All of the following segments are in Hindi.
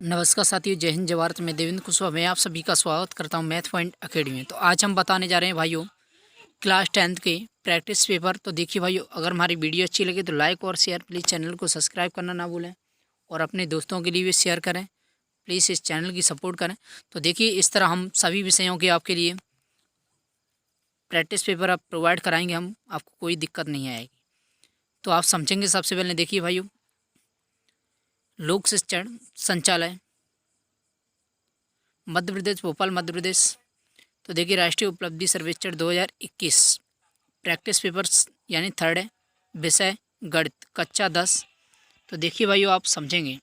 नमस्कार साथियों, जय हिंद जय भारत। मैं देवेंद्र कुशवाहा मैं आप सभी का स्वागत करता हूं मैथ पॉइंट अकेडमी में। तो आज हम बताने जा रहे हैं भाइयों क्लास 10th के प्रैक्टिस पेपर। तो देखिए भाइयों, अगर हमारी वीडियो अच्छी लगे तो लाइक और शेयर, प्लीज़ चैनल को सब्सक्राइब करना ना भूलें और अपने दोस्तों के लिए भी शेयर करें। प्लीज़ इस चैनल की सपोर्ट करें। तो देखिए, इस तरह हम सभी विषयों के आपके लिए प्रैक्टिस पेपर आप प्रोवाइड कराएंगे, हम आपको कोई दिक्कत नहीं आएगी। तो आप समझेंगे। सबसे पहले देखिए भाइयों, लोक शिक्षण संचालय मध्य प्रदेश, भोपाल मध्य प्रदेश। तो देखिए, राष्ट्रीय उपलब्धि सर्वेक्षण 2021 प्रैक्टिस पेपर्स यानी थर्ड है, विषय गणित कक्षा 10। तो देखिए भाइयों, आप समझेंगे।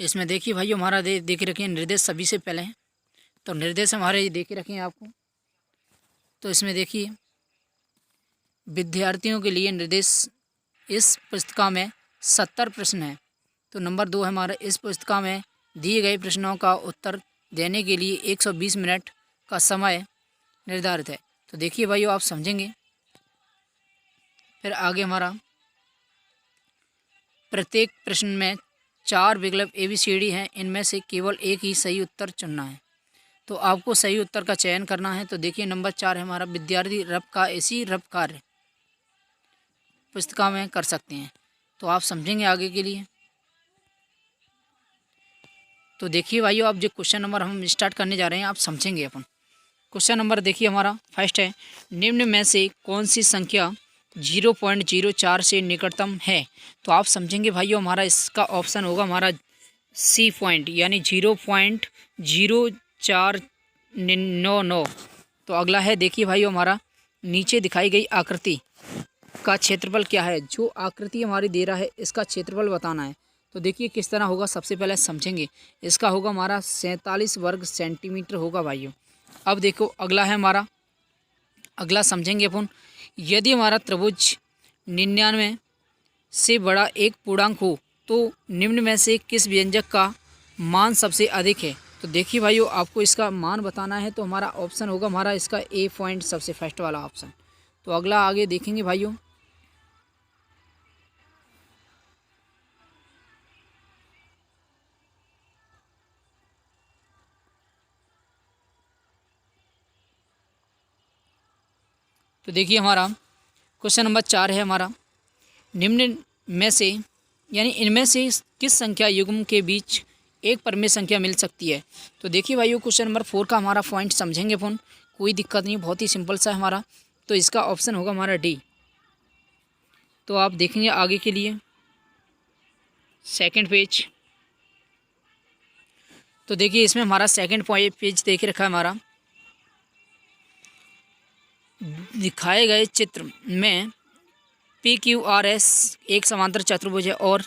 इसमें देखिए भाइयों, हमारा देख रखे हैं निर्देश सभी से पहले हैं। तो निर्देश हमारे देखे रखे हैं आपको। तो इसमें देखिए, विद्यार्थियों के लिए निर्देश इस पुस्तिका में 70 प्रश्न हैं। तो नंबर 2 है हमारा, इस पुस्तिका में दिए गए प्रश्नों का उत्तर देने के लिए 120 मिनट का समय निर्धारित है। तो देखिए भाइयों, आप समझेंगे। फिर आगे हमारा, प्रत्येक प्रश्न में 4 विकल्प ABCD हैं, इनमें से केवल एक ही सही उत्तर चुनना है। तो आपको सही उत्तर का चयन करना है। तो देखिए, नंबर 4 है हमारा, विद्यार्थी रफ कार्य पुस्तिका में कर सकते हैं। तो आप समझेंगे आगे के लिए। तो देखिए भाइयों, आप जो क्वेश्चन नंबर हम स्टार्ट करने जा रहे हैं, आप समझेंगे अपन। क्वेश्चन नंबर देखिए हमारा फर्स्ट है, निम्न में से कौन सी संख्या 0.04 से निकटतम है। तो आप समझेंगे भाइयों, हमारा इसका ऑप्शन होगा हमारा C पॉइंट यानी 0.0499। तो अगला है, देखिए भाइयों, हमारा नीचे दिखाई गई आकृति का क्षेत्रफल क्या है। जो आकृति हमारी दे रहा है, इसका क्षेत्रफल बताना है। तो देखिए किस तरह होगा, सबसे पहले समझेंगे। इसका होगा हमारा 47 वर्ग सेंटीमीटर होगा भाइयों। अब देखो, अगला है हमारा, अगला समझेंगे अपन। यदि हमारा त्रिभुज 99 से बड़ा एक पूर्णांक हो तो निम्न में से किस व्यंजक का मान सबसे अधिक है। तो देखिए भाइयों, आपको इसका मान बताना है। तो हमारा ऑप्शन होगा हमारा इसका A पॉइंट, सबसे फर्स्ट वाला ऑप्शन। तो अगला आगे देखेंगे भाइयों। तो देखिए, हमारा क्वेश्चन नंबर 4 है हमारा, निम्न में से यानी इनमें से किस संख्या युग्म के बीच एक परिमेय संख्या मिल सकती है। तो देखिए भाइयों, क्वेश्चन नंबर 4 का हमारा पॉइंट समझेंगे अपन, कोई दिक्कत नहीं, बहुत ही सिंपल सा है हमारा। तो इसका ऑप्शन होगा हमारा D। तो आप देखेंगे आगे के लिए सेकंड पेज। तो देखिए, इसमें हमारा सेकंड पेज देख रखा है हमारा, दिखाए गए चित्र में PQRS एक समांतर चतुर्भुज है और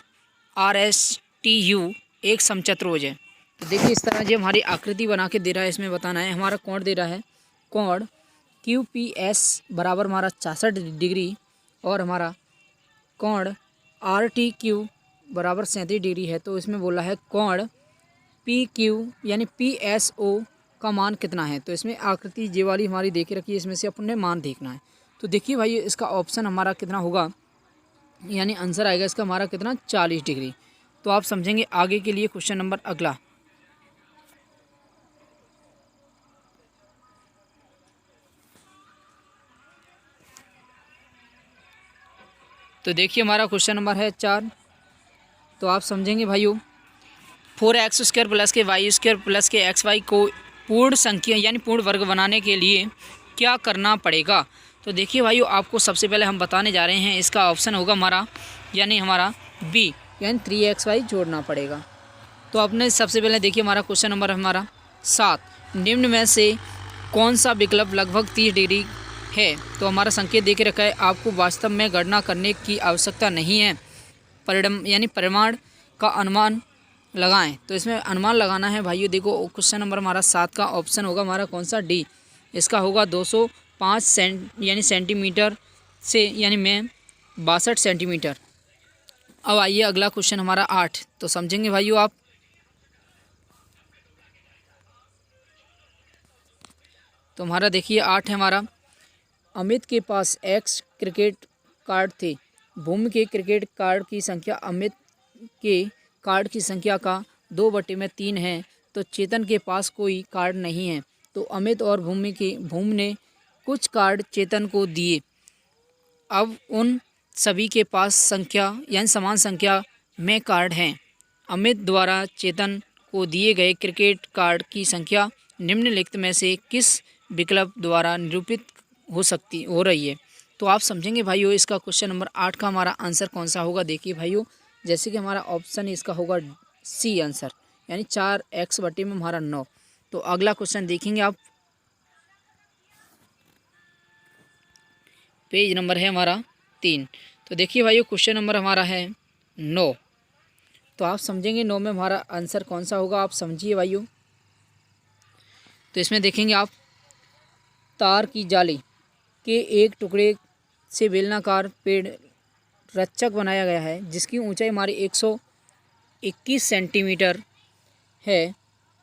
RSTU एक समचतुर्भुज है। तो देखिए, इस तरह जो हमारी आकृति बना के दे रहा है, इसमें बताना है। हमारा कोण दे रहा है, कोण QPS बराबर हमारा 66 डिग्री और हमारा कोण RTQ बराबर 37 डिग्री है। तो इसमें बोला है कोण PQ यानी PSO का मान कितना है। तो इसमें आकृति जे वाली हमारी देख रखी है, इसमें से अपने मान देखना है। तो देखिए भाई, इसका ऑप्शन हमारा कितना होगा, यानी आंसर आएगा इसका हमारा कितना, 40 डिग्री। तो आप समझेंगे आगे के लिए क्वेश्चन नंबर अगला। तो देखिए, हमारा क्वेश्चन नंबर है 4। तो आप समझेंगे भाइयों, 4x² प्लस के y² प्लस के xy को पूर्ण संख्या यानी पूर्ण वर्ग बनाने के लिए क्या करना पड़ेगा। तो देखिए भाइयों, आपको सबसे पहले हम बताने जा रहे हैं, इसका ऑप्शन होगा हमारा यानी हमारा B यानी 3xy जोड़ना पड़ेगा। तो आपने सबसे पहले देखिए, हमारा क्वेश्चन नंबर हमारा 7, निम्न में से कौन सा विकल्प लगभग 30 डिग्री है। तो हमारा संकेत देख रखा है, आपको वास्तव में गणना करने की आवश्यकता नहीं है, परिमाण का अनुमान लगाएं। तो इसमें अनुमान लगाना है भाइयों। देखो, क्वेश्चन नंबर हमारा 7 का ऑप्शन होगा हमारा कौन सा, D। इसका होगा 205 यानी सेंटीमीटर से यानी में 62 सेंटीमीटर। अब आइए अगला क्वेश्चन हमारा 8। तो समझेंगे भाइयों आप। तो हमारा देखिए 8 है हमारा, अमित के पास X क्रिकेट कार्ड थे। भूमि के क्रिकेट कार्ड की संख्या अमित के कार्ड की संख्या का 2/3 है तो चेतन के पास कोई कार्ड नहीं है। तो अमित और भूम ने कुछ कार्ड चेतन को दिए। अब उन सभी के पास संख्या यानी समान संख्या में कार्ड हैं। अमित द्वारा चेतन को दिए गए क्रिकेट कार्ड की संख्या निम्नलिखित में से किस विकल्प द्वारा निरूपित हो रही है। तो आप समझेंगे भाइयों इसका क्वेश्चन नंबर 8 का हमारा आंसर कौन सा होगा। देखिए भाइयों, जैसे कि हमारा ऑप्शन इसका होगा सी आंसर, यानी 4x/में हमारा 9। तो अगला क्वेश्चन देखेंगे आप, पेज नंबर है हमारा 3। तो देखिए भाइयों क्वेश्चन नंबर हमारा है 9। तो आप समझेंगे 9 में हमारा आंसर कौन सा होगा, आप समझिए भाइयों। तो इसमें देखेंगे आप, तार की जाली के एक टुकड़े से बेलनाकार पेड़ रक्षक बनाया गया है जिसकी ऊंचाई हमारी 121 सेंटीमीटर है।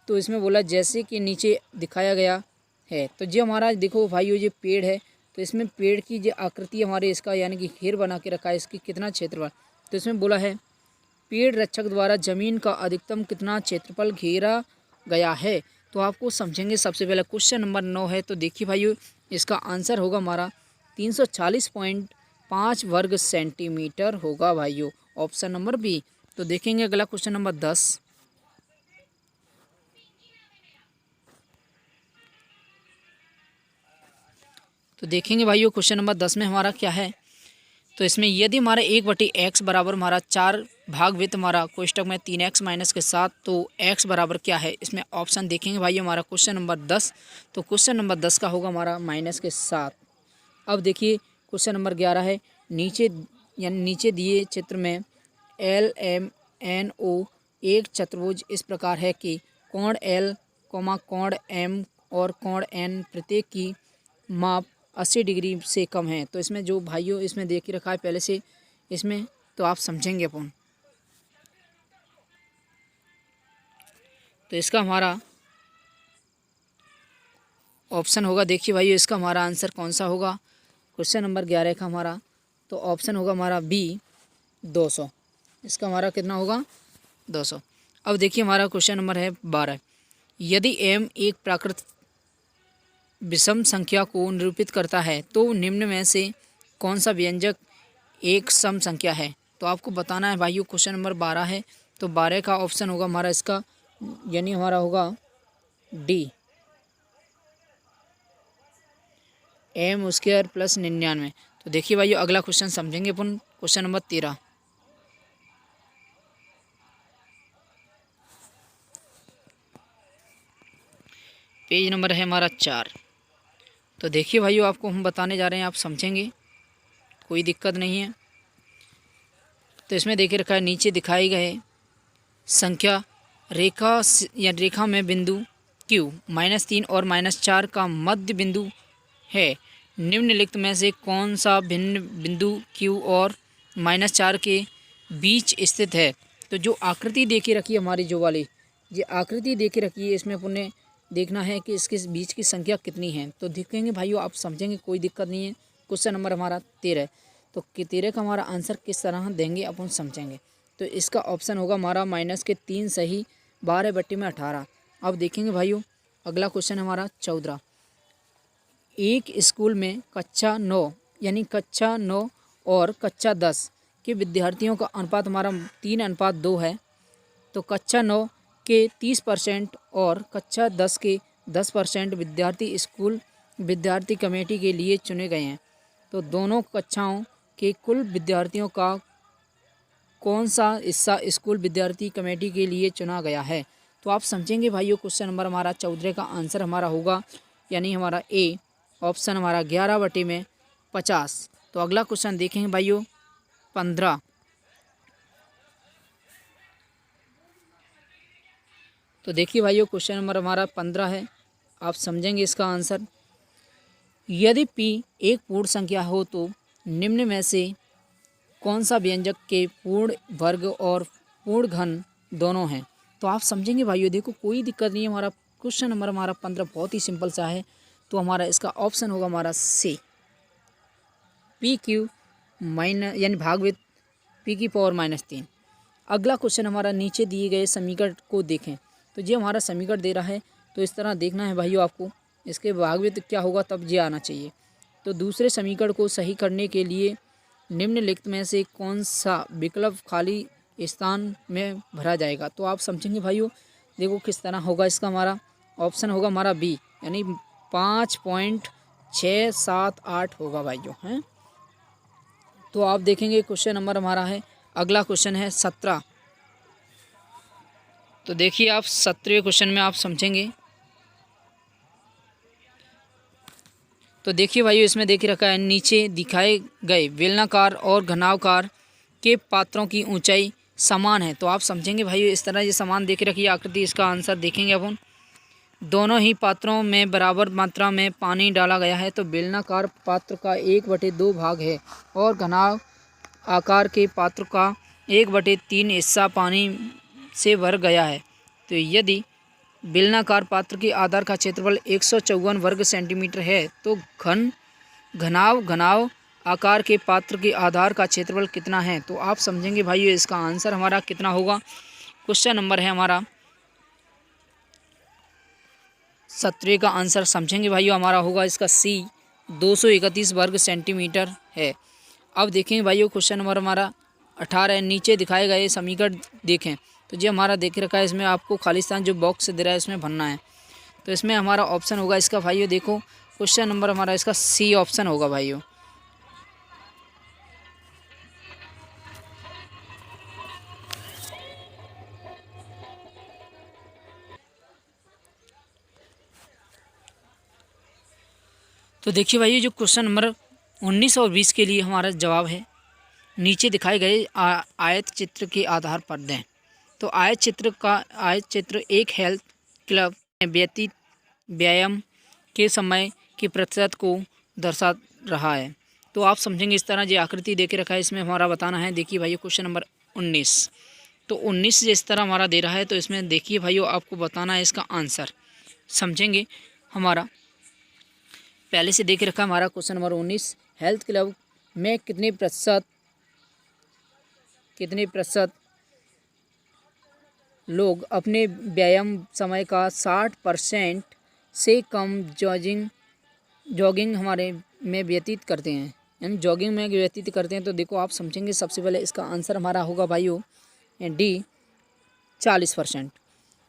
तो इसमें बोला जैसे कि नीचे दिखाया गया है। तो जो हमारा देखो भाइयों ये पेड़ है, तो इसमें पेड़ की जो आकृति हमारे इसका यानी कि घेर बना के रखा है, इसकी कितना क्षेत्रफल। तो इसमें बोला है पेड़ रक्षक द्वारा जमीन का अधिकतम कितना क्षेत्रफल घेरा गया है। तो आपको समझेंगे सबसे पहले क्वेश्चन नंबर 9 है। तो देखिए भाइयों इसका आंसर होगा हमारा 340.5 वर्ग सेंटीमीटर होगा भाइयों, ऑप्शन नंबर बी। तो देखेंगे अगला क्वेश्चन नंबर 10। तो देखेंगे भाइयों क्वेश्चन नंबर 10 में हमारा क्या है। तो इसमें यदि हमारा 1/x बराबर हमारा 4 भाग वित्त हमारा कोष्टक में 3x माइनस के 7, तो x बराबर क्या है। इसमें ऑप्शन देखेंगे भाई हमारा क्वेश्चन नंबर 10। तो क्वेश्चन नंबर 10 का होगा हमारा -7। अब देखिए क्वेश्चन नंबर 11 है। नीचे दिए चित्र में LMNO एक चतुर्भुज इस प्रकार है कि कोण L, कोण M और कोण N प्रत्येक की माप 80 डिग्री से कम है। तो इसमें जो भाइयों इसमें देख ही रखा है पहले से इसमें, तो आप समझेंगे अपन। तो इसका हमारा ऑप्शन होगा, देखिए भाइयों इसका हमारा आंसर कौन सा होगा क्वेश्चन नंबर 11 का हमारा। तो ऑप्शन होगा हमारा बी 200। इसका हमारा कितना होगा 200। अब देखिए हमारा क्वेश्चन नंबर है 12। यदि m एक प्राकृत विषम संख्या को निरूपित करता है तो निम्न में से कौन सा व्यंजक एक सम संख्या है। तो आपको बताना है भाइयों क्वेश्चन नंबर 12 है। तो 12 का ऑप्शन होगा हमारा इसका, यानी हमारा होगा डी, m² + 99। तो देखिए भाइयों अगला क्वेश्चन समझेंगे अपन, क्वेश्चन नंबर 13। पेज नंबर है हमारा 4। तो देखिए भाइयों आपको हम बताने जा रहे हैं, आप समझेंगे, कोई दिक्कत नहीं है। तो इसमें देखिए रखा है नीचे दिखाए गए संख्या रेखा में बिंदु Q -3 और -4 का मध्य बिंदु है। निम्नलिखित में से कौन सा भिन्न बिंदु Q और -4 के बीच स्थित है। तो जो आकृति देखी रखी है हमारी जो वाली ये आकृति देखी रखी है, इसमें अपन ने देखना है कि इसके बीच की संख्या कितनी है। तो देखेंगे भाइयों आप समझेंगे, कोई दिक्कत नहीं है। क्वेश्चन नंबर हमारा 13। तो 13 का हमारा आंसर किस तरह देंगे अपन समझेंगे। तो इसका ऑप्शन होगा हमारा -3 सही 12/18। अब देखेंगे भाइयों अगला क्वेश्चन हमारा 14। एक स्कूल में कक्षा 9 यानी कक्षा 9 और कक्षा 10 के विद्यार्थियों का अनुपात हमारा 3:2 है। तो कक्षा 9 के 30% और कक्षा 10 के 10% विद्यार्थी स्कूल विद्यार्थी कमेटी के लिए चुने गए हैं। तो दोनों कक्षाओं के कुल विद्यार्थियों का कौन सा हिस्सा स्कूल विद्यार्थी कमेटी के लिए चुना गया है। तो आप समझेंगे भाइयों क्वेश्चन नंबर हमारा 14 का आंसर हमारा होगा, यानी हमारा ए, ऑप्शन हमारा 11/50। तो अगला क्वेश्चन देखेंगे भाइयों 15। तो देखिए भाइयों क्वेश्चन नंबर हमारा 15 है, आप समझेंगे इसका आंसर। यदि p एक पूर्ण संख्या हो तो निम्न में से कौन सा व्यंजक के पूर्ण वर्ग और पूर्ण घन दोनों हैं। तो आप समझेंगे भाइयों, देखो कोई दिक्कत नहीं है। हमारा क्वेश्चन नंबर हमारा 15 बहुत ही सिंपल सा है। तो हमारा इसका ऑप्शन होगा हमारा सी, PQ यानी भागवित p की पावर -3। अगला क्वेश्चन हमारा, नीचे दिए गए समीकरण को देखें। तो ये हमारा समीकरण दे रहा है, तो इस तरह देखना है भाइयों आपको। इसके भाग में तो क्या होगा, तब ये आना चाहिए। तो दूसरे समीकरण को सही करने के लिए निम्नलिखित में से कौन सा विकल्प खाली स्थान में भरा जाएगा। तो आप समझेंगे भाइयों, देखो किस तरह होगा इसका। हमारा ऑप्शन होगा हमारा बी, यानी 5.678 होगा भाइयों, हैं। तो आप देखेंगे क्वेश्चन नंबर हमारा है, अगला क्वेश्चन है 17। तो देखिए आप 17वें क्वेश्चन में आप समझेंगे। तो देखिए भाइयों, इसमें देख रखा है, नीचे दिखाए गए बेलनाकार और घनावकार के पात्रों की ऊंचाई समान है। तो आप समझेंगे भाइयों, इस तरह ये समान देख रखी है आकृति, इसका आंसर देखेंगे अपन। दोनों ही पात्रों में बराबर मात्रा में पानी डाला गया है। तो बेलनाकार पात्र का 1/2 भाग है और घनाव आकार के पात्र का 1/3 हिस्सा पानी से भर गया है। तो यदि बेलनाकार पात्र के आधार का क्षेत्रफल 154 वर्ग सेंटीमीटर है, तो घनाव आकार के पात्र के आधार का क्षेत्रफल कितना है। तो आप समझेंगे भाइयों, इसका आंसर हमारा कितना होगा। क्वेश्चन नंबर है हमारा 17 का आंसर समझेंगे भाइयों, हमारा होगा इसका सी, 231 वर्ग सेंटीमीटर है। अब देखेंगे भाइयों, क्वेश्चन नंबर हमारा 18 है, नीचे दिखाए गए समीकरण देखें। तो ये हमारा देख रखा है, इसमें आपको खालिस्तान जो बॉक्स दे रहा है इसमें भरना है। तो इसमें हमारा ऑप्शन होगा इसका भाइयों, देखो क्वेश्चन नंबर हमारा इसका सी ऑप्शन होगा भाइयों। तो देखिए भाइयों, जो क्वेश्चन नंबर 19 और 20 के लिए हमारा जवाब है, नीचे दिखाए गए आयत चित्र के आधार पर दें। तो आयत चित्र एक हेल्थ क्लब में व्यतीत व्यायाम के समय के प्रतिशत को दर्शा रहा है। तो आप समझेंगे, इस तरह जो आकृति देके रखा है, इसमें हमारा बताना है। देखिए भाइयों, क्वेश्चन नंबर 19, तो 19 जिस तरह हमारा दे रहा है, तो इसमें देखिए भाइयों, आपको बताना है इसका आंसर। समझेंगे, हमारा पहले से देख रखा हमारा क्वेश्चन नंबर 19, हेल्थ क्लब में कितने प्रतिशत लोग अपने व्यायाम समय का 60% से कम जॉगिंग हमारे में व्यतीत करते हैं, यानी जॉगिंग में व्यतीत करते हैं। तो देखो आप समझेंगे, सबसे पहले इसका आंसर हमारा होगा भाइयों डी, 40%।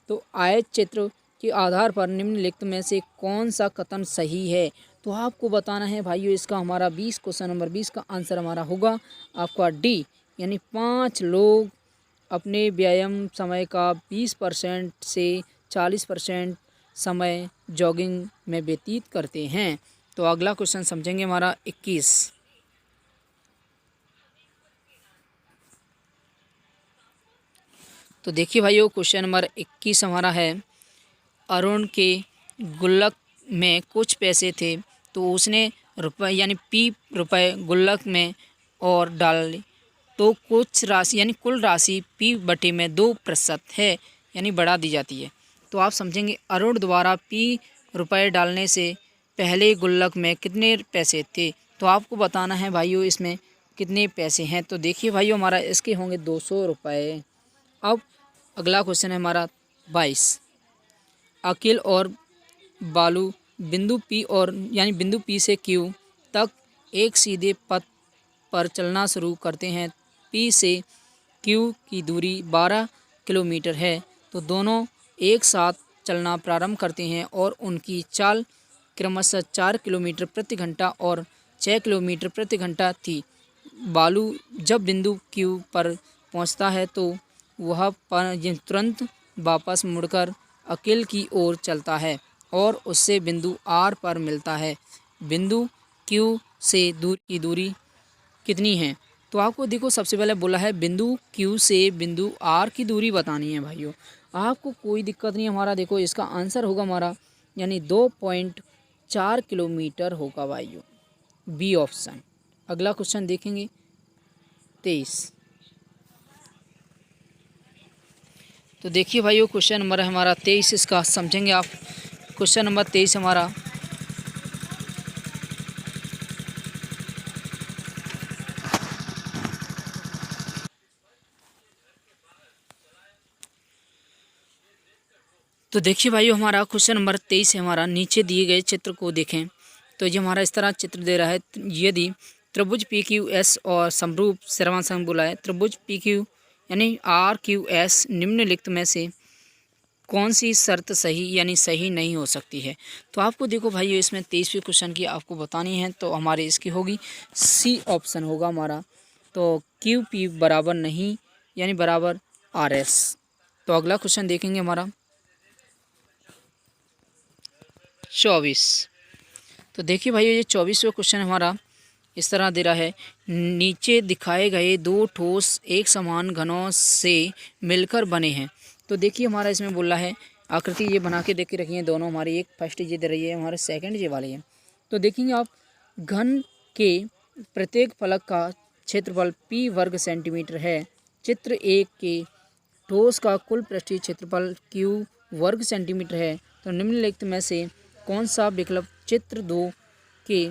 तो आयत चित्र के आधार पर निम्नलिखित में से कौन सा कथन सही है। तो आपको बताना है भाइयों, इसका हमारा 20 क्वेश्चन नंबर 20 का आंसर हमारा होगा आपका डी, यानी 5 लोग अपने व्यायाम समय का 20% से 40% समय जॉगिंग में व्यतीत करते हैं। तो अगला क्वेश्चन समझेंगे हमारा 21। तो देखिए भाइयों, क्वेश्चन नंबर 21 हमारा है, अरुण के गुल्लक में कुछ पैसे थे, तो उसने रुपए यानी रुपए गुल्लक में और डाले, तो कुछ राशि यानी कुल राशि P/2% है, यानी बढ़ा दी जाती है। तो आप समझेंगे, अरुण द्वारा रुपए डालने से पहले गुल्लक में कितने पैसे थे। तो आपको बताना है भाइयों, इसमें कितने पैसे हैं। तो देखिए भाइयों, हमारा इसके होंगे 200 रुपये। अब अगला क्वेश्चन है हमारा 22, अखिल और बालू बिंदु P से Q तक एक सीधे पथ पर चलना शुरू करते हैं। P से Q की दूरी 12 किलोमीटर है। तो दोनों एक साथ चलना प्रारंभ करते हैं और उनकी चाल क्रमशः 4 किलोमीटर प्रति घंटा और 6 किलोमीटर प्रति घंटा थी। बालू जब बिंदु Q पर पहुंचता है, तो वह तुरंत वापस मुड़कर अखिल की ओर चलता है और उससे बिंदु R पर मिलता है। बिंदु Q से की दूरी कितनी है। तो आपको देखो, सबसे पहले बोला है बिंदु Q से बिंदु R की दूरी बतानी है भाइयों। आपको कोई दिक्कत नहीं, हमारा देखो इसका आंसर होगा हमारा, यानी 2.4 किलोमीटर होगा भाइयों, बी ऑप्शन। अगला क्वेश्चन देखेंगे 23। तो देखिए भाइयों, क्वेश्चन नंबर है हमारा 23, इसका समझेंगे आप। क्वेश्चन नंबर 23 हमारा, तो देखिए भाइयों, हमारा क्वेश्चन नंबर 23 है हमारा। नीचे दिए गए चित्र को देखें तो ये हमारा इस तरह चित्र दे रहा है। यदि त्रिभुज पी क्यू एस और समरूप सर्वांग बोला है, त्रिभुज पी क्यू यानी आर क्यू एस निम्नलिखित में से कौन सी शर्त सही यानी सही नहीं हो सकती है। तो आपको देखो भाइयों, इसमें 23वें क्वेश्चन की आपको बतानी है। तो हमारी इसकी होगी सी ऑप्शन होगा हमारा। तो क्यू पी बराबर नहीं यानी बराबर आर एस। तो अगला क्वेश्चन देखेंगे हमारा 24। तो देखिए भाइयों, ये 24वां क्वेश्चन हमारा इस तरह दे रहा है। नीचे दिखाए गए दो ठोस एक समान घनों से मिलकर बने हैं। तो देखिए हमारा इसमें बोल रहा है आकृति ये बना के देख के रखिए दोनों हमारी। एक फर्स्ट ये दे रही है, हमारे सेकंड ये वाली है। तो देखेंगे आप, घन के प्रत्येक फलक का क्षेत्रफल p वर्ग सेंटीमीटर है। चित्र 1 के ठोस का कुल पृष्ठीय क्षेत्रफल q वर्ग सेंटीमीटर है। तो निम्नलिखित में से कौन सा विकल्प चित्र 2 के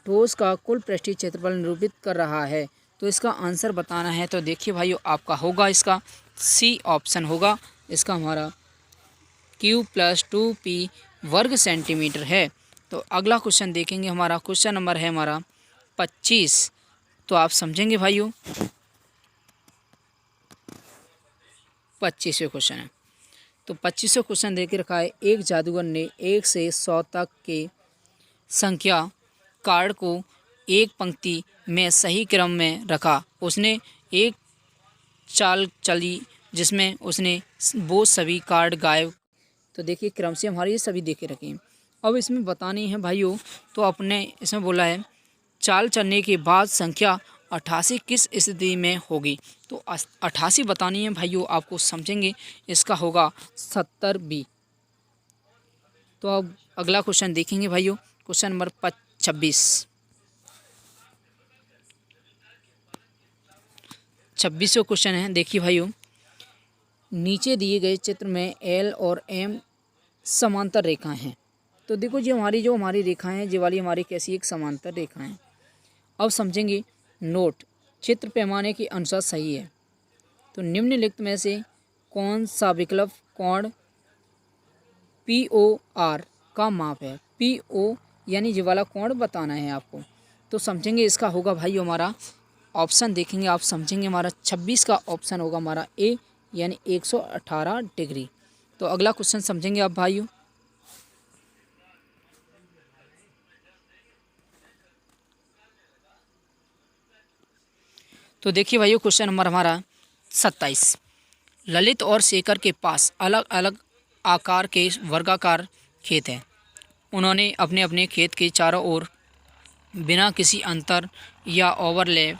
ठोस का कुल पृष्ठीय क्षेत्रफल निरूपित कर रहा है। तो इसका आंसर बताना है। तो देखिए भाइयों, आपका होगा इसका सी ऑप्शन होगा। इसका हमारा q + 2p वर्ग सेंटीमीटर है। तो अगला क्वेश्चन देखेंगे, हमारा क्वेश्चन नंबर है हमारा 25। तो आप समझेंगे भाइयों, 25वें क्वेश्चन है। तो 25वां क्वेश्चन दे के रखा है। एक जादूगर ने 1 से 100 तक के संख्या कार्ड को एक पंक्ति में सही क्रम में रखा। उसने एक चाल चली जिसमें उसने वो सभी कार्ड गायब। तो देखिए क्रम से हमारे ये सभी देखे रखे हैं। अब इसमें बतानी है भाइयों, तो अपने इसमें बोला है चाल चलने के बाद संख्या 88 किस स्थिति में होगी। तो 88 बतानी है भाइयों, आपको समझेंगे इसका होगा 70 बी। तो अब अगला क्वेश्चन देखेंगे भाइयों, क्वेश्चन नंबर 26। 26वां क्वेश्चन है। देखिए भाइयों, नीचे दिए गए चित्र में एल और एम समांतर रेखाएं हैं। तो देखो जो हमारी रेखाएं हैं, ये वाली हमारी कैसी एक समांतर रेखाएं हैं। अब समझेंगे। नोट, चित्र पैमाने के अनुसार सही है। तो निम्नलिखित में से कौन सा विकल्प कोण POR का माप है। PO यानी ये वाला कोण बताना है आपको। तो समझेंगे इसका होगा भाई हमारा ऑप्शन देखेंगे आप समझेंगे, हमारा 26 का ऑप्शन होगा हमारा ए यानी 118 डिग्री। तो अगला क्वेश्चन समझेंगे आप भाइयों। तो देखिए भाइयों, क्वेश्चन नंबर हमारा 27। ललित और शेखर के पास अलग अलग आकार के वर्गाकार खेत हैं। उन्होंने अपने अपने खेत के चारों ओर बिना किसी अंतर या ओवरलैप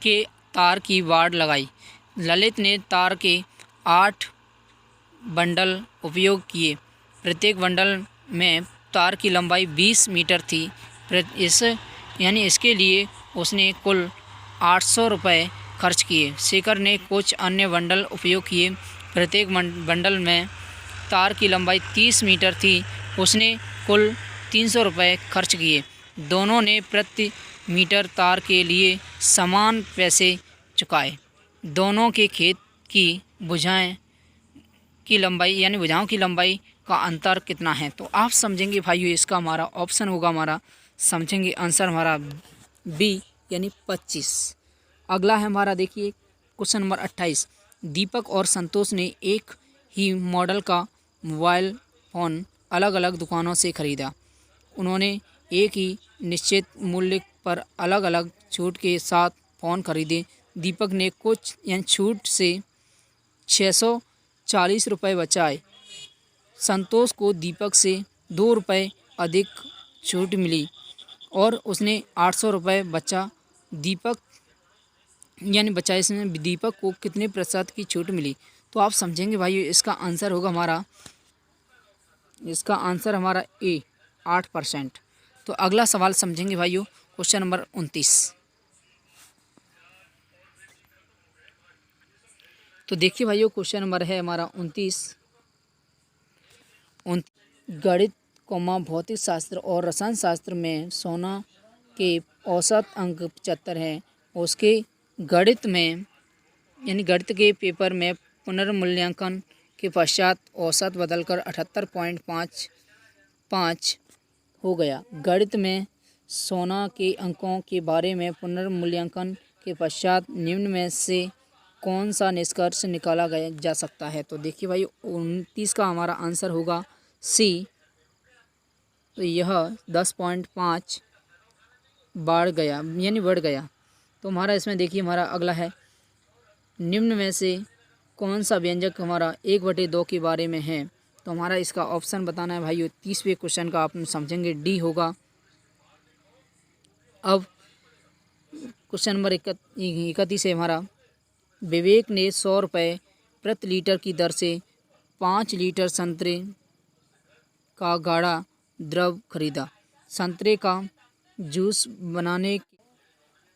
के तार की वाड़ लगाई। ललित ने तार के 8 बंडल उपयोग किए। प्रत्येक बंडल में तार की लंबाई 20 मीटर थी। इसके लिए उसने कुल 800 रुपये खर्च किए। शेखर ने कुछ अन्य बंडल उपयोग किए। प्रत्येक बंडल में तार की लंबाई 30 मीटर थी। उसने कुल 300 रुपये खर्च किए। दोनों ने प्रति मीटर तार के लिए समान पैसे चुकाए। दोनों के खेत की भुजाओं की लंबाई का अंतर कितना है। तो आप समझेंगे भाइयों, इसका हमारा ऑप्शन होगा हमारा समझेंगे आंसर हमारा बी यानी 25। अगला है हमारा देखिए क्वेश्चन नंबर 28। दीपक और संतोष ने एक ही मॉडल का मोबाइल फ़ोन अलग अलग दुकानों से खरीदा। उन्होंने एक ही निश्चित मूल्य पर अलग अलग छूट के साथ फ़ोन खरीदे। दीपक ने कुछ छूट से 640 रुपये बचाए। संतोष को दीपक से 2 रुपये अधिक छूट मिली और उसने 800 रुपये बचा। इसमें दीपक को कितने प्रतिशत की छूट मिली। तो आप समझेंगे भाइयों, इसका आंसर होगा हमारा ए 8%। तो अगला सवाल समझेंगे भाइयों, क्वेश्चन नंबर 29। तो देखिए भाइयों, क्वेश्चन नंबर है हमारा 29। गणित भौतिक शास्त्र और रसायन शास्त्र में सोना के औसत अंक 75 हैं। उसके गणित के पेपर में पुनर्मूल्यांकन के पश्चात औसत बदलकर 78.55 हो गया। गणित में सोना के अंकों के बारे में पुनर्मूल्यांकन के पश्चात निम्न में से कौन सा निष्कर्ष निकाला गया जा सकता है? तो देखिए भाई 29 का हमारा आंसर होगा सी। तो यह 10.5 बढ़ गया तो हमारा इसमें देखिए हमारा अगला है, निम्न में से कौन सा व्यंजक हमारा 1/2 के बारे में है? तो हमारा इसका ऑप्शन बताना है भाई। 30वें क्वेश्चन का आप समझेंगे डी होगा। अब क्वेश्चन नंबर 31 है हमारा, विवेक ने 100 रुपये प्रति लीटर की दर से 5 लीटर संतरे का गाढ़ा द्रव खरीदा। संतरे का जूस बनाने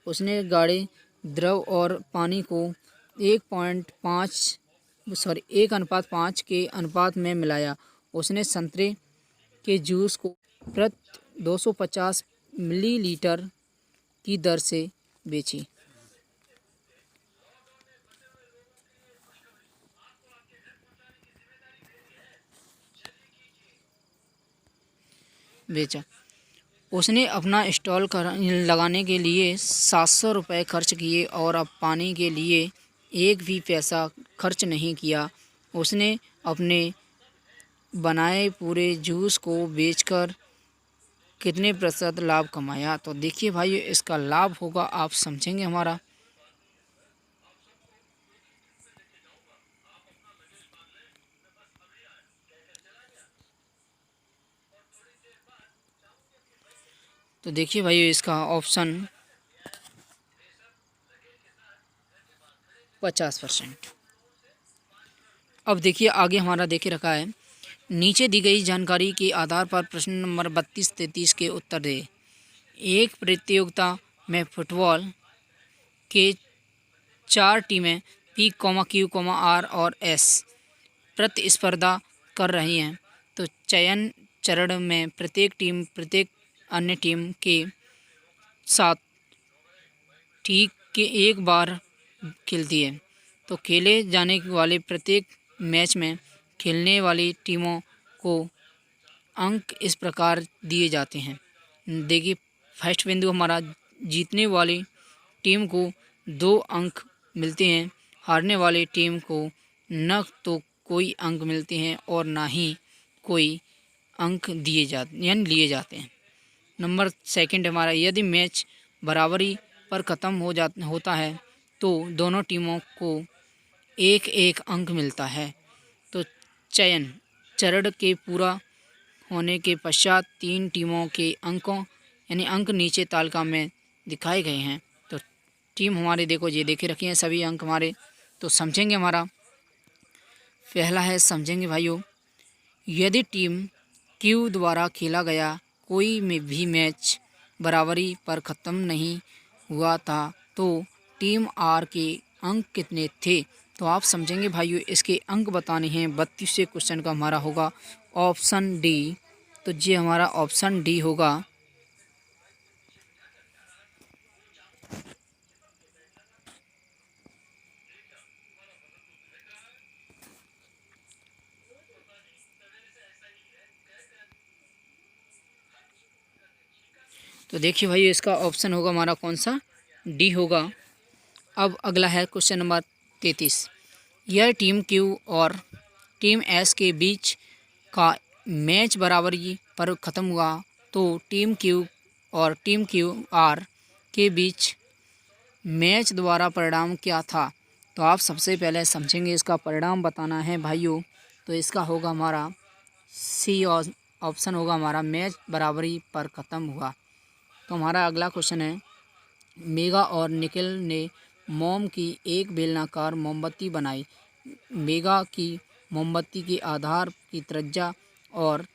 उसने गाढ़े द्रव और पानी को 1:5 के अनुपात में मिलाया। उसने संतरे के जूस को प्रति 250 मिलीलीटर की दर से बेचा। उसने अपना स्टॉल लगाने के लिए 700 रुपये खर्च किए और अब पानी के लिए एक भी पैसा खर्च नहीं किया। उसने अपने बनाए पूरे जूस को बेचकर कितने प्रतिशत लाभ कमाया? तो देखिए भाई इसका लाभ होगा, आप समझेंगे हमारा। तो देखिए भाई इसका ऑप्शन 50%। अब देखिए आगे हमारा देखे रखा है, नीचे दी गई जानकारी के आधार पर प्रश्न नंबर 32-33 के उत्तर दे। एक प्रतियोगिता में फुटबॉल के 4 टीमें P, Q, R और S प्रतिस्पर्धा कर रही हैं। तो चयन चरण में प्रत्येक टीम प्रत्येक अन्य टीम के साथ ठीक के एक बार खेलती है। तो खेले जाने वाले प्रत्येक मैच में खेलने वाली टीमों को अंक इस प्रकार दिए जाते हैं। देखिए फर्स्ट बिंदु हमारा, जीतने वाली टीम को 2 अंक मिलते हैं, हारने वाली टीम को न तो कोई अंक मिलते हैं और ना ही कोई अंक लिए जाते हैं। नंबर सेकंड हमारा, यदि मैच बराबरी पर ख़त्म होता है तो दोनों टीमों को 1-1 अंक मिलता है। तो चयन चरण के पूरा होने के पश्चात 3 टीमों के अंक नीचे तालिका में दिखाए गए हैं। तो टीम हमारे देखो ये देखे रखे हैं सभी अंक हमारे। तो समझेंगे हमारा पहला है, समझेंगे भाइयों, यदि टीम Q द्वारा खेला गया कोई भी मैच बराबरी पर ख़त्म नहीं हुआ था तो टीम R के अंक कितने थे? तो आप समझेंगे भाइयों इसके अंक बताने हैं। 32वें क्वेश्चन का हमारा होगा ऑप्शन डी। तो ये हमारा ऑप्शन डी होगा। तो देखिए भाई इसका ऑप्शन होगा हमारा कौन सा, डी होगा। अब अगला है क्वेश्चन नंबर 33, यह टीम Q और टीम S के बीच का मैच बराबरी पर ख़त्म हुआ तो टीम Q और टीम QR के बीच मैच द्वारा परिणाम क्या था? तो आप सबसे पहले समझेंगे इसका परिणाम बताना है भाइयों। तो इसका होगा हमारा सी ऑप्शन होगा हमारा, मैच बराबरी पर ख़त्म हुआ। तो हमारा अगला क्वेश्चन है, मेगा और निखिल ने मोम की एक बेलनाकार मोमबत्ती बनाई। मेगा की मोमबत्ती के आधार की त्रिज्या और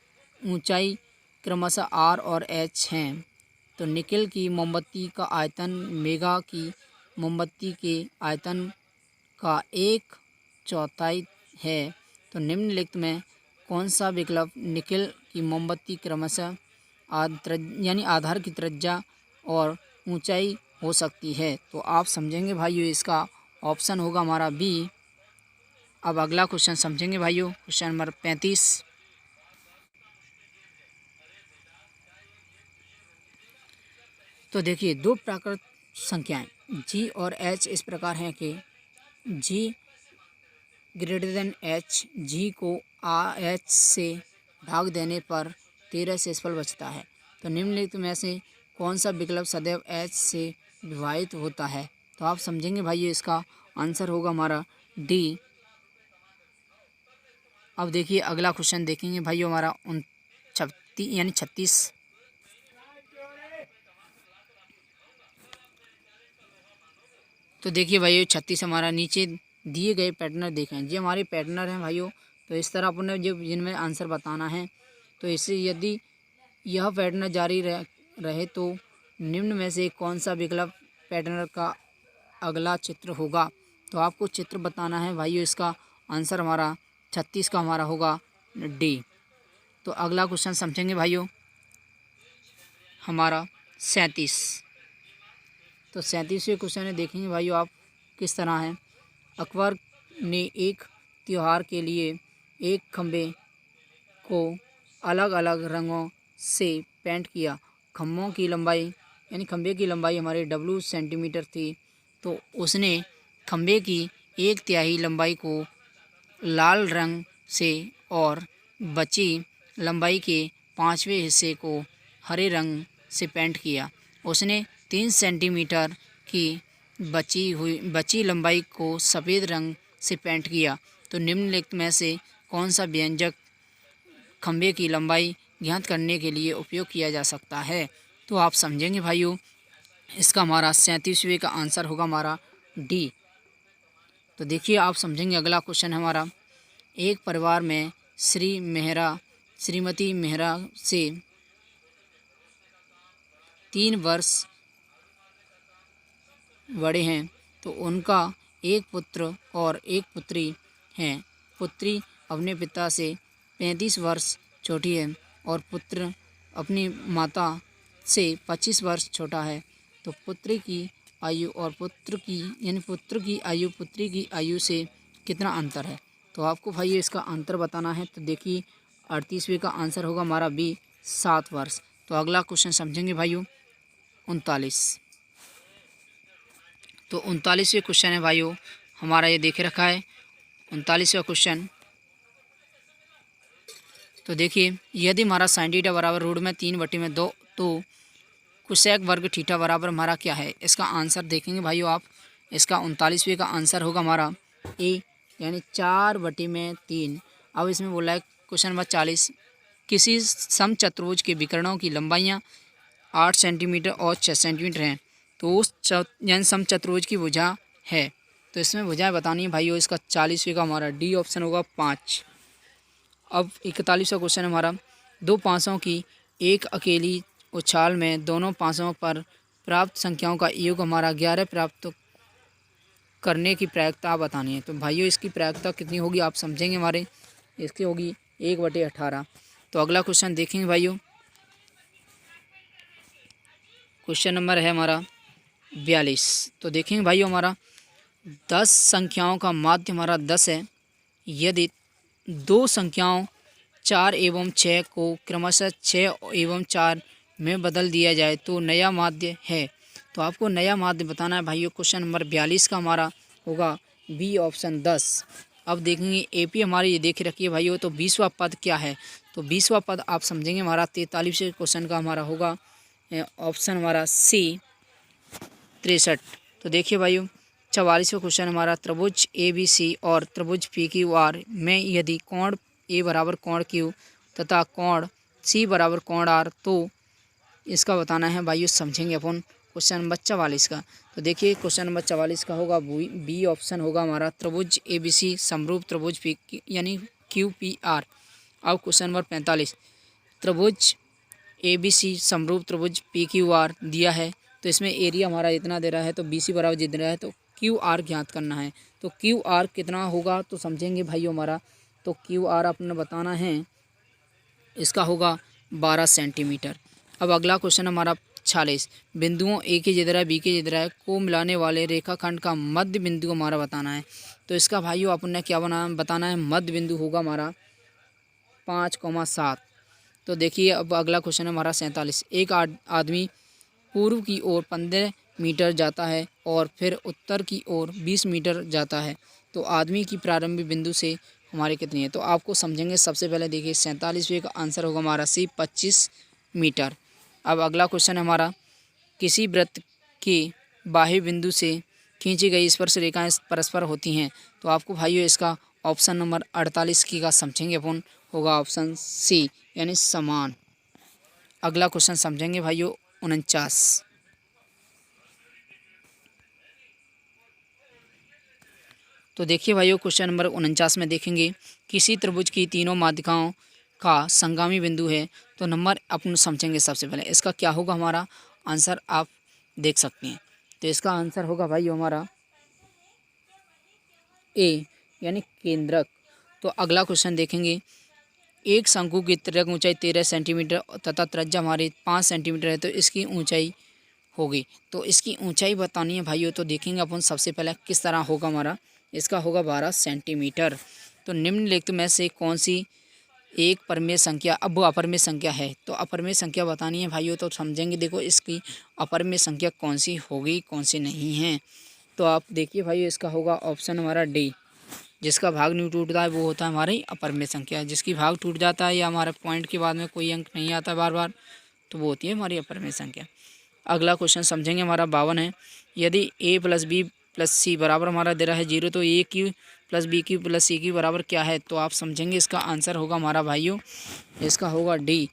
ऊंचाई क्रमशः R और H हैं। तो निखिल की मोमबत्ती का आयतन मेगा की मोमबत्ती के आयतन का 1/4 है। तो निम्नलिखित में कौन सा विकल्प निखिल की मोमबत्ती क्रमशः आधार की त्रिज्या और ऊंचाई हो सकती है? तो आप समझेंगे भाइयों इसका ऑप्शन होगा हमारा बी। अब अगला क्वेश्चन समझेंगे भाइयों, क्वेश्चन नंबर 35। तो देखिए, दो प्राकृत संख्याएं g और h इस प्रकार हैं कि g greater than h, g को h से भाग देने पर 13 शेषफल बचता है। तो निम्नलिखित में से कौन सा विकल्प सदैव h से विभाजित होता है? तो आप समझेंगे भाइयों, इसका आंसर होगा हमारा डी। अब देखिए अगला क्वेश्चन देखेंगे भाइयों, हमारा 36। तो देखिए भाइयों 36 हमारा नीचे दिए गए पैटर्नर देखें, ये हमारे पैटर्नर हैं भाइयों। तो इस तरह अपने जो जिनमें आंसर बताना है, तो इससे यदि यह पैटर्नर जारी रहे तो निम्न में से कौन सा विकल्प पैटर्नर का अगला चित्र होगा? तो आपको चित्र बताना है भाइयों। इसका आंसर हमारा 36 का हमारा होगा डी। तो अगला क्वेश्चन समझेंगे भाइयों, हमारा 37। तो 37वें क्वेश्चन है, देखेंगे भाइयों आप किस तरह है। अकबर ने एक त्यौहार के लिए एक खंबे को अलग अलग रंगों से पेंट किया। खंभों की लंबाई यानी खंबे की लंबाई हमारे w सेंटीमीटर थी। तो उसने खंबे की 1/3 लंबाई को लाल रंग से और बची लंबाई के 5वें हिस्से को हरे रंग से पेंट किया। उसने 3 सेंटीमीटर की बची लंबाई को सफ़ेद रंग से पेंट किया। तो निम्नलिखित में से कौन सा व्यंजक खंबे की लंबाई ज्ञात करने के लिए उपयोग किया जा सकता है? तो आप समझेंगे भाइयों, इसका हमारा 37वें का आंसर होगा हमारा डी। तो देखिए आप समझेंगे अगला क्वेश्चन है हमारा, एक परिवार में श्रीमती मेहरा से 3 वर्ष बड़े हैं। तो उनका एक पुत्र और एक पुत्री है। पुत्री अपने पिता से 35 वर्ष छोटी है और पुत्र अपनी माता से 25 वर्ष छोटा है। तो पुत्री की आयु और पुत्र की आयु पुत्री की आयु से कितना अंतर है? तो आपको भाई इसका अंतर बताना है। तो देखिए 38वें का आंसर होगा हमारा बी, 7 वर्ष। तो अगला क्वेश्चन समझेंगे भाइयों 39। तो 39वें क्वेश्चन है भाइयों हमारा, ये देखे रखा है 39वां क्वेश्चन। तो देखिए, यदि हमारा साइन थीटा बराबर रूट में 3/2 तो कोसेक वर्ग थीटा बराबर हमारा क्या है? इसका आंसर देखेंगे भाइयों आप। इसका 39वें का आंसर होगा हमारा ए, यानी 4/3। अब इसमें बोला है क्वेश्चन नंबर 40, किसी समचतुर्भुज के विकर्णों की लंबाइयाँ 8 सेंटीमीटर और 6 सेंटीमीटर हैं। तो उस यानी समचतुर्भुज की भुजा है। तो इसमें भुजाएं बतानी है भाइयों। इसका 40वें का हमारा डी ऑप्शन होगा 5। अब 41वां क्वेश्चन हमारा, दो पासों की एक अकेली उछाल में दोनों पासों पर प्राप्त संख्याओं का योग हमारा 11 प्राप्त करने की प्रायिकता बतानी है। तो भाइयों इसकी प्रायिकता कितनी होगी आप समझेंगे हमारे, इसकी होगी 1/18। तो अगला क्वेश्चन देखेंगे भाइयों, क्वेश्चन नंबर है हमारा 42। तो देखेंगे भाइयों हमारा 10 संख्याओं का माध्य हमारा 10 है। यदि दो संख्याओं 4 एवं 6 को क्रमशः 6 एवं 4 में बदल दिया जाए तो नया माध्य है। तो आपको नया माध्य बताना है भाइयों। क्वेश्चन नंबर 42 का हमारा होगा बी ऑप्शन 10। अब देखेंगे एपी हमारी ये देख रखिए भाइयों। तो 20वां पद क्या है? तो 20वां पद आप समझेंगे हमारा 43वें क्वेश्चन का हमारा होगा ऑप्शन हमारा सी 63। तो देखिए भाइयों 44वां क्वेश्चन हमारा, त्रिभुज ABC और त्रिभुज PQR में यदि कोण A बराबर कोण Q तथा कोण C बराबर कोण R तो इसका बताना है भाइयों। समझेंगे अपन क्वेश्चन नंबर 44 का। तो देखिए क्वेश्चन नंबर 44 का होगा बी ऑप्शन होगा हमारा, त्रिभुज ABC समरूप त्रिभुज यानी QPR। अब क्वेश्चन नंबर 45, त्रिभुज ABC समरूप त्रिभुज PQR दिया है। तो इसमें एरिया हमारा इतना दे रहा है, तो BC बराबर जितना है, तो QR ज्ञात करना है। तो QR कितना होगा तो समझेंगे भाइयों हमारा। तो QR अपने बताना है, इसका होगा 12 सेंटीमीटर। अब अगला क्वेश्चन हमारा 46, बिंदुओं A के जिधर है B के जिधर है को मिलाने वाले रेखाखंड का मध्य बिंदु हमारा बताना है। तो तो इसका भाइयों अपन ने क्या बताना है, मध्य बिंदु होगा हमारा 5,7। तो देखिए अब अगला क्वेश्चन है हमारा 47। एक आदमी पूर्व की ओर 15 मीटर जाता है और फिर उत्तर की ओर 20 मीटर जाता है, तो आदमी की प्रारंभिक बिंदु से हमारे कितनी है। तो आपको समझेंगे। सबसे पहले देखिए 47वें का आंसर होगा हमारा सी 25 मीटर। अब अगला क्वेश्चन है हमारा, किसी वृत्त के बाह्य बिंदु से खींची गई स्पर्श रेखाएं परस्पर होती हैं, तो आपको भाइयों इसका ऑप्शन नंबर 48 की का समझेंगे अपन, होगा ऑप्शन सी यानी समान। अगला क्वेश्चन समझेंगे भाइयों 49। तो देखिए भाइयों क्वेश्चन नंबर 49 में देखेंगे, किसी त्रिभुज की तीनों माध्यिकाओं का संगामी बिंदु है, तो नंबर अपन समझेंगे। सबसे पहले इसका क्या होगा हमारा आंसर, आप देख सकते हैं। तो इसका आंसर होगा भाइयों हमारा ए यानी केंद्रक। तो अगला क्वेश्चन देखेंगे, एक शंकु की तिर्यक ऊंचाई 13 सेंटीमीटर तथा त्रिज्या हमारी 5 सेंटीमीटर है, तो इसकी ऊंचाई होगी। तो इसकी ऊंचाई बतानी है भाइयों, तो देखेंगे अपन सबसे पहले किस तरह होगा हमारा। इसका होगा 12 सेंटीमीटर। तो निम्नलिखित में से कौन सी एक परमेय संख्या, अब वो अपरमेय संख्या है, तो अपरमेय संख्या बतानी है भाइयों, तो समझेंगे। देखो इसकी अपरमेय संख्या कौन सी होगी कौन सी नहीं है। तो आप देखिए भाइयों इसका होगा ऑप्शन हमारा डी, जिसका भाग नहीं टूटता है वो होता है हमारी अपरमेय संख्या। जिसकी भाग टूट जाता है या हमारे पॉइंट के बाद में कोई अंक नहीं आता बार बार, तो वो होती है हमारी अपरमेय संख्या। अगला क्वेश्चन समझेंगे हमारा 52 है, यदि a + b + c बराबर हमारा दे रहा है 0, तो a Q + b Q + c Q बराबर क्या है। तो आप समझेंगे इसका आंसर होगा हमारा भाइयों, इसका होगा डी।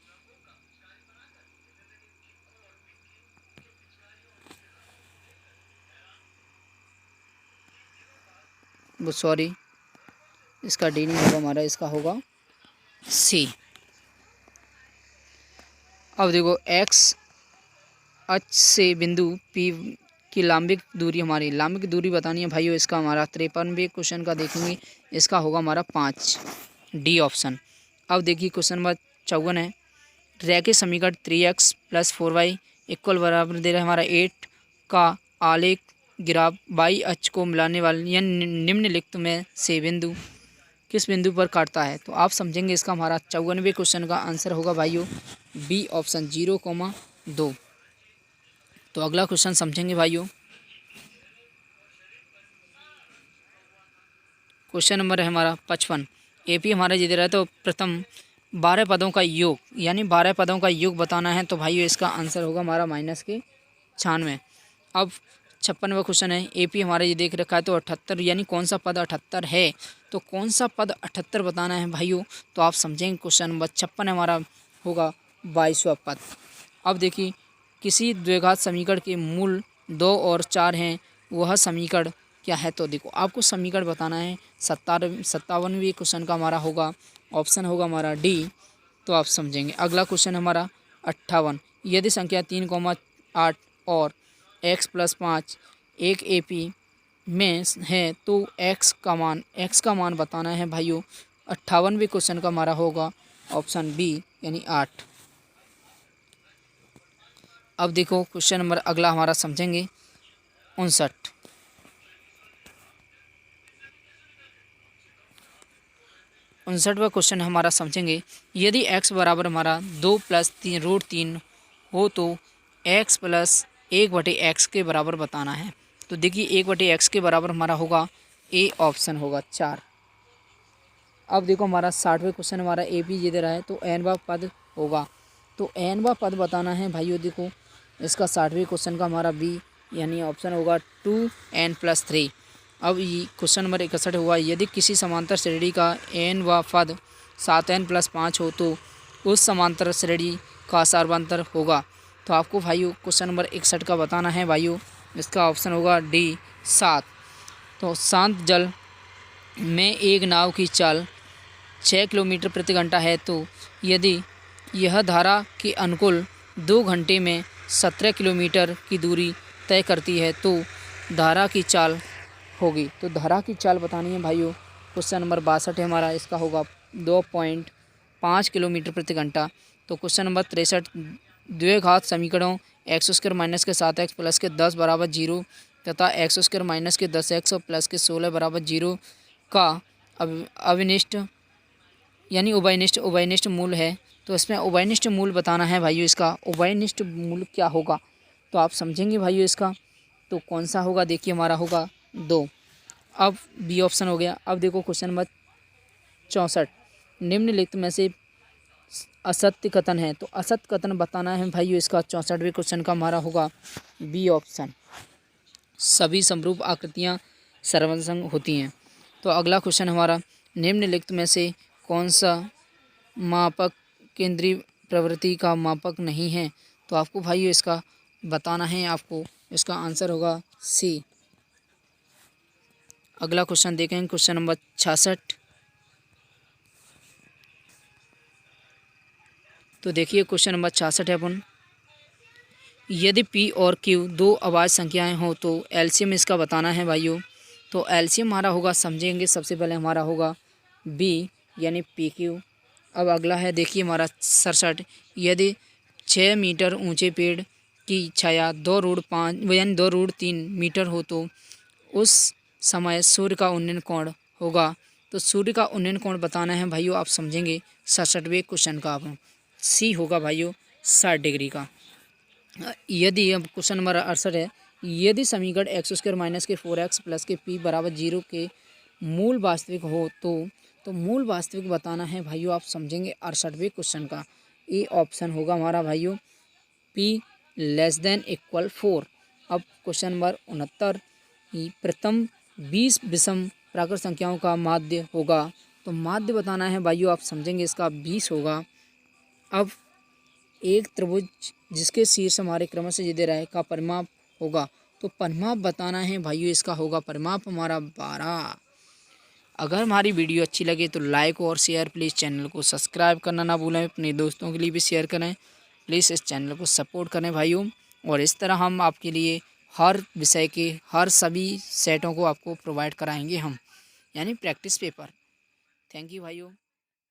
वो सॉरी, इसका डी नहीं होगा हमारा, इसका होगा सी। अब देखो x अक्ष से बिंदु P की लांबिक दूरी, हमारी लांबिक दूरी बतानी है भाइयों। इसका हमारा 53वें क्वेश्चन का देखेंगे, इसका होगा हमारा 5, डी ऑप्शन। अब देखिए क्वेश्चन नंबर 54 है, रैखिक समीकरण 3x + 4y = बराबर दे रहा है हमारा 8 का आलेख ग्राफ y अक्ष को मिलाने वाले या निम्नलिखित में से बिंदु किस बिंदु पर काटता है। तो आप समझेंगे इसका हमारा 54वें क्वेश्चन का आंसर होगा भाइयों बी ऑप्शन 0,2। तो अगला क्वेश्चन समझेंगे भाइयों, क्वेश्चन नंबर है हमारा 55। एपी हमारा जी दे रहा है, तो प्रथम 12 पदों का योग यानी 12 पदों का योग बताना है, तो भाइयों इसका आंसर होगा हमारा -96। अब 56वां क्वेश्चन है, एपी हमारा ये देख रखा है, तो 78 यानी कौन सा पद 78 है, तो कौन सा पद 78 बताना है भाइयों। तो आप समझेंगे क्वेश्चन नंबर 56 हमारा होगा 22वां पद। अब देखिए, किसी द्विघात समीकरण के मूल 2 और 4 हैं, वह समीकरण क्या है। तो देखो आपको समीकरण बताना है। 57वें क्वेश्चन का हमारा होगा ऑप्शन होगा हमारा डी। तो आप समझेंगे। अगला क्वेश्चन हमारा 58, यदि संख्या 3,8 और x + 5 एक एपी में है, तो x का मान बताना है भाइयों। 58वें क्वेश्चन का हमारा होगा ऑप्शन बी यानी 8। अब देखो क्वेश्चन नंबर अगला हमारा समझेंगे 59वां क्वेश्चन हमारा समझेंगे, यदि x बराबर हमारा 2 + 3√3 हो, तो x + 1/x के बराबर बताना है। तो देखिए 1/x के बराबर हमारा होगा ए ऑप्शन होगा 4। अब देखो हमारा 60वें क्वेश्चन हमारा ए पी ये दे रहा है, तो nवां पद होगा, तो nवां पद बताना है भाइयों। देखो इसका 60वें क्वेश्चन का हमारा बी यानी ऑप्शन होगा 2n + 3। अब ये क्वेश्चन नंबर 61 हुआ, यदि किसी समांतर श्रेणी का nवां पद 7n + 5 हो, तो उस समांतर श्रेणी का सर्वांतर होगा। तो आपको भाइयों क्वेश्चन नंबर 61 का बताना है भाइयों। इसका ऑप्शन होगा डी 7। तो शांत जल में एक नाव की चाल 6 किलोमीटर प्रति घंटा है, तो यदि यह धारा के अनुकूल 2 घंटे में 17 किलोमीटर की दूरी तय करती है, तो धारा की चाल होगी। तो धारा की चाल बतानी है भाइयों। क्वेश्चन नंबर 62 है हमारा, इसका होगा 2.5 किलोमीटर प्रति घंटा। तो क्वेश्चन नंबर 63, द्विघात समीकरणों x² - के 7x + के 10 = 0 तथा x² - के 10x + के 16 = 0 का अविनिष्ट यानी उभयनिष्ठ मूल है, तो इसमें उभयनिष्ठ मूल बताना है भाइयों। इसका उभयनिष्ठ मूल क्या होगा तो आप समझेंगे भाइयों इसका। तो कौन सा होगा, देखिए हमारा होगा 2। अब बी ऑप्शन हो गया। अब देखो क्वेश्चन नंबर 64, निम्नलिखित में से असत्य कथन है, तो असत्य कथन बताना है भाइयों इसका। 64वें क्वेश्चन का हमारा होगा बी ऑप्शन, सभी समरूप आकृतियाँ सर्वसंग होती हैं। तो अगला क्वेश्चन हमारा, निम्नलिखित में से कौन सा मापक केंद्रीय प्रवृत्ति का मापक नहीं है, तो आपको भाइयों इसका बताना है। आपको इसका आंसर होगा सी। अगला क्वेश्चन देखेंगे, क्वेश्चन नंबर 66। तो देखिए क्वेश्चन नंबर 66 है अपन, यदि पी और क्यू दो अभाज्य संख्याएं हो तो एलसीएम इसका बताना है भाइयों। तो एलसीएम हमारा होगा, समझेंगे सबसे पहले हमारा होगा बी यानी पी क्यू। अब अगला है देखिए हमारा 67, यदि 6 मीटर ऊंचे पेड़ की छाया 2√5 यानी 2√3 मीटर हो तो उस समय सूर्य का उन्नयन कोण होगा। तो सूर्य का उन्नयन कोण बताना है भाइयों, आप समझेंगे 67वें क्वेश्चन का। आप सी होगा भाइयों 60 डिग्री का। यदि अब क्वेश्चन नंबर 68 है, यदि समीकरण x² माइनस के 4x प्लस के p बराबर 0 के मूल वास्तविक हो तो मूल वास्तविक बताना है भाइयों, आप समझेंगे 68वें क्वेश्चन का। ए ऑप्शन होगा हमारा भाइयों p < 4। अब क्वेश्चन नंबर 69, प्रथम 20 विषम प्राकृत संख्याओं का माध्य होगा। तो माध्य बताना है भाइयों, आप समझेंगे इसका 20 होगा। अब एक त्रिभुज जिसके शीर्ष हमारे क्रम से दे रहा है का परिमाप होगा, तो परिमाप बताना है भाइयों, इसका होगा परिमाप हमारा 12। अगर हमारी वीडियो अच्छी लगे तो लाइक और शेयर, प्लीज़ चैनल को सब्सक्राइब करना ना भूलें, अपने दोस्तों के लिए भी शेयर करें। प्लीज़ इस चैनल को सपोर्ट करें भाइयों, और इस तरह हम आपके लिए हर विषय के हर सभी सेटों को आपको प्रोवाइड कराएंगे हम, यानी प्रैक्टिस पेपर। थैंक यू भाइयों।